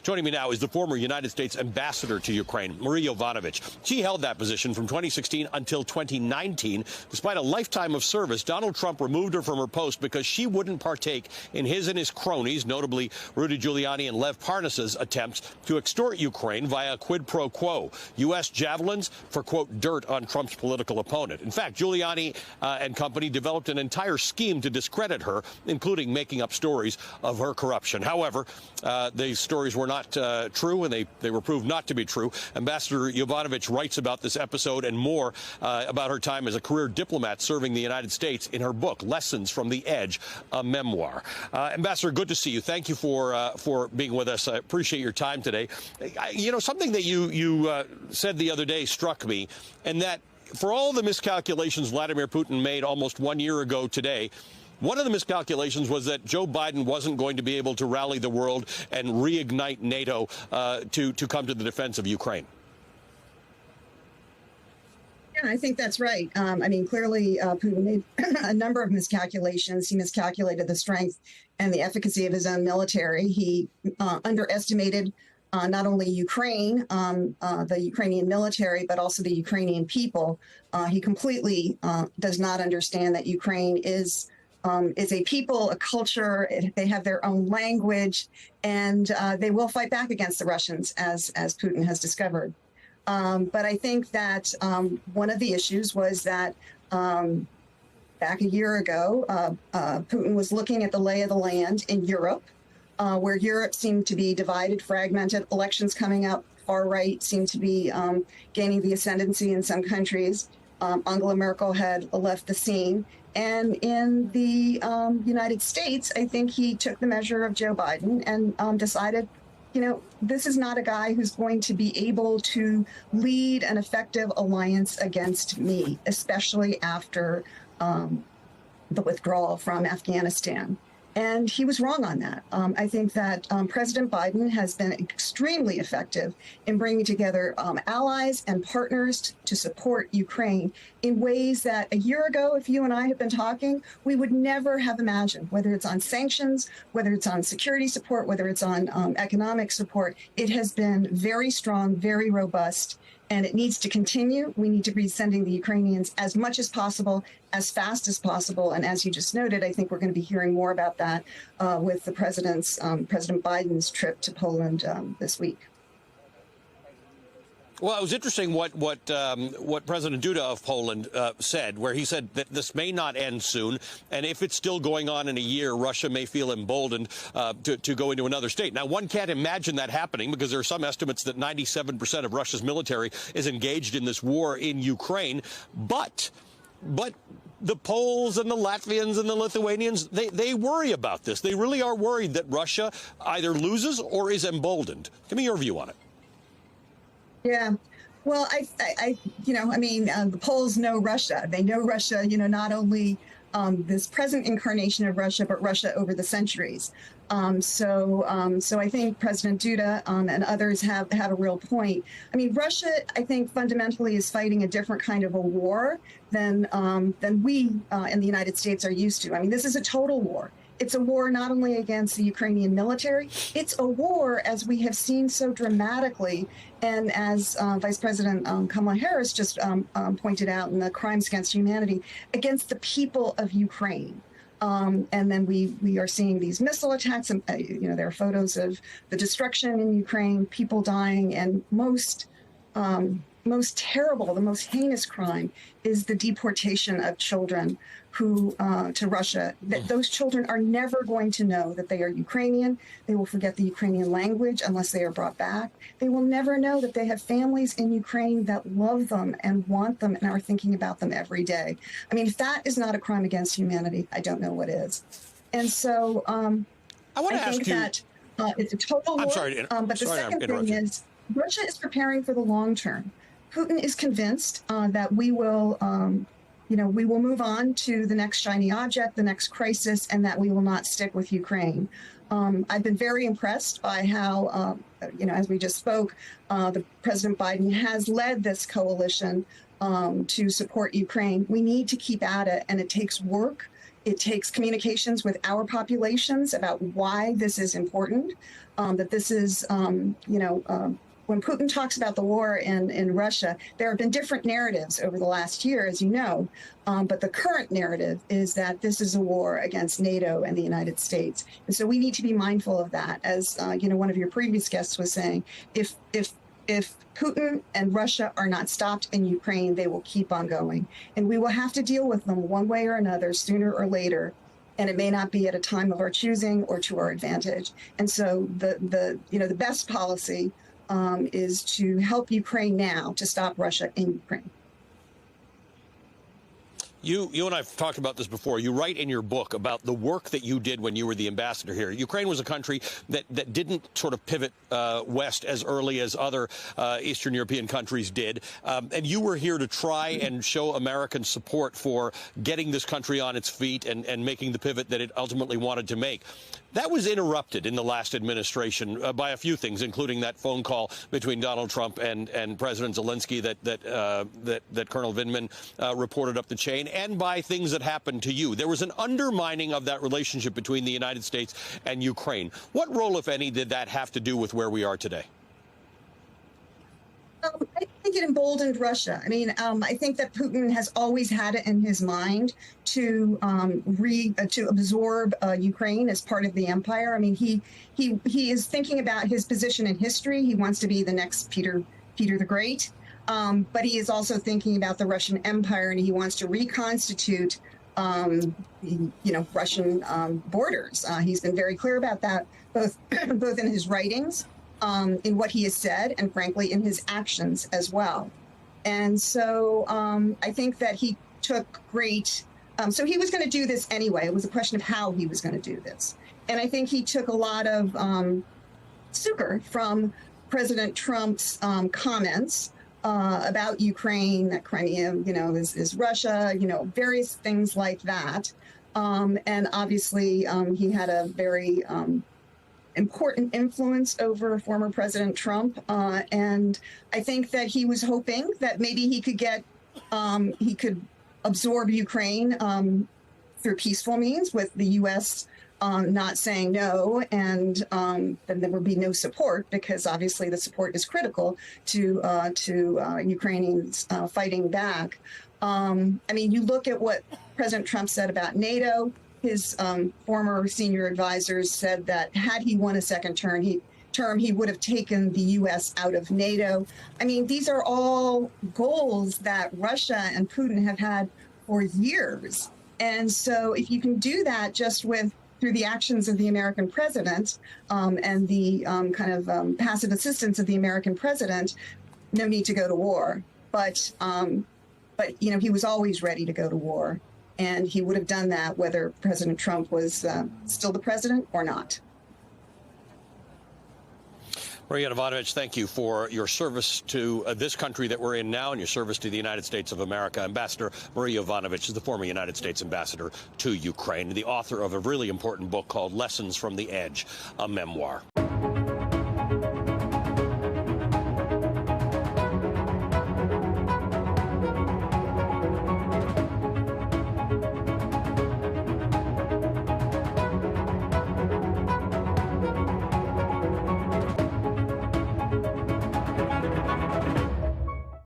Joining me now is the former United States ambassador to Ukraine, Marie Yovanovitch. She held that position from 2016 until 2019. Despite a lifetime of service, Donald Trump removed her from her post because she wouldn't partake in his and his cronies, notably Rudy Giuliani and Lev Parnas's attempts to extort Ukraine via quid pro quo. U.S. javelins for, quote, dirt on Trump's political opponent. In fact, Giuliani and company developed an entire scheme to discredit her, including making up stories of her corruption. However, these stories were not true, and they were proved not to be true. Ambassador Yovanovitch writes about this episode and more about her time as a career diplomat serving the United States in her book, Lessons from the Edge, a memoir. Ambassador, good to see you. Thank you for being with us. I appreciate your time today. You know, something that you said the other day struck me, and that for all the miscalculations Vladimir Putin made almost 1 year ago today, one of the miscalculations was that Joe Biden wasn't going to be able to rally the world and reignite NATO to come to the defense of Ukraine. Yeah, I think that's right. I mean, clearly, Putin made a number of miscalculations. He miscalculated the strength and the efficacy of his own military. He underestimated not only Ukraine, the Ukrainian military, but also the Ukrainian people. He completely does not understand that Ukraine is a people, a culture. They have their own language, and they will fight back against the Russians, as Putin has discovered. But I think that one of the issues was that back a year ago, Putin was looking at the lay of the land in Europe, where Europe seemed to be divided, fragmented, elections coming up, far right seemed to be gaining the ascendancy in some countries. Angela Merkel had left the scene. And in the United States, I think he took the measure of Joe Biden and decided, you know, this is not a guy who's going to be able to lead an effective alliance against me, especially after the withdrawal from Afghanistan. And he was wrong on that. I think that President Biden has been extremely effective in bringing together allies and partners to support Ukraine in ways that a year ago, if you and I had been talking, we would never have imagined, whether it's on sanctions, whether it's on security support, whether it's on economic support. It has been very strong, very robust, and it needs to continue. We need to be sending the Ukrainians as much as possible, as fast as possible. And as you just noted, I think we're going to be hearing more about that with the President Biden's trip to Poland this week. Well, it was interesting what President Duda of Poland said, where he said that this may not end soon, and if it's still going on in a year, Russia may feel emboldened to go into another state. Now, one can't imagine that happening because there are some estimates that 97% of Russia's military is engaged in this war in Ukraine, but the Poles and the Latvians and the Lithuanians, they worry about this. They really are worried that Russia either loses or is emboldened. Give me your view on it. Yeah, well, the Poles know Russia. They know Russia, not only this present incarnation of Russia, but Russia over the centuries. So I think President Duda and others have a real point. I mean, Russia, I think, fundamentally is fighting a different kind of a war than we in the United States are used to. I mean, this is a total war. It's a war not only against the Ukrainian military, it's a war, as we have seen so dramatically, and as Vice President Kamala Harris just pointed out in the Crimes Against Humanity, against the people of Ukraine. And then we are seeing these missile attacks, and there are photos of the destruction in Ukraine, people dying, and most terrible, the most heinous crime is the deportation of children to Russia. That those children are never going to know that they are Ukrainian. They will forget the Ukrainian language unless they are brought back. They will never know that they have families in Ukraine that love them and want them and are thinking about them every day. I mean, if that is not a crime against humanity, I don't know what is. And so I think that it's a total war. But the second thing is Russia is preparing for the long term. Putin is convinced that we will move on to the next shiny object, the next crisis, and that we will not stick with Ukraine. I've been very impressed by how, as we just spoke, the President Biden has led this coalition to support Ukraine. We need to keep at it, and it takes work. It takes communications with our populations about why this is important, that this is, when Putin talks about the war in Russia, there have been different narratives over the last year, as you know, but the current narrative is that this is a war against NATO and the United States. And so we need to be mindful of that. As, one of your previous guests was saying, if Putin and Russia are not stopped in Ukraine, they will keep on going. And we will have to deal with them one way or another, sooner or later. And it may not be at a time of our choosing or to our advantage. And so the best policy is to help Ukraine now to stop Russia in Ukraine. You and I have talked about this before. You write in your book about the work that you did when you were the ambassador here. Ukraine was a country that didn't sort of pivot west as early as other Eastern European countries did. And you were here to try and show American support for getting this country on its feet and making the pivot that it ultimately wanted to make. That was interrupted in the last administration by a few things, including that phone call between Donald Trump and President Zelensky that Colonel Vindman reported up the chain, and by things that happened to you. There was an undermining of that relationship between the United States and Ukraine. What role, if any, did that have to do with where we are today? I think it emboldened Russia. I mean, I think that Putin has always had it in his mind to absorb Ukraine as part of the empire. I mean, he is thinking about his position in history. He wants to be the next Peter the Great, but he is also thinking about the Russian Empire, and he wants to reconstitute, Russian borders. He's been very clear about that, both in his writings. In what he has said, and frankly, in his actions as well. And so I think that he took great, so he was going to do this anyway. It was a question of how he was going to do this. And I think he took a lot of succor from President Trump's comments about Ukraine, that Crimea, is Russia, various things like that. And obviously, he had a very important influence over former President Trump. And I think that he was hoping that maybe he could absorb Ukraine through peaceful means, with the U.S. Not saying no, and then there would be no support, because obviously the support is critical to Ukrainians fighting back. I mean, you look at what President Trump said about NATO. His former senior advisors said that had he won a second term, he would have taken the U.S. out of NATO. I mean, these are all goals that Russia and Putin have had for years. And so if you can do that just through the actions of the American president and the passive assistance of the American president, no need to go to war. But he was always ready to go to war. And he would have done that whether President Trump was still the president or not. Marie Yovanovitch, thank you for your service to this country that we're in now and your service to the United States of America. Ambassador Marie Yovanovitch is the former United States ambassador to Ukraine, the author of a really important book called Lessons from the Edge, a memoir.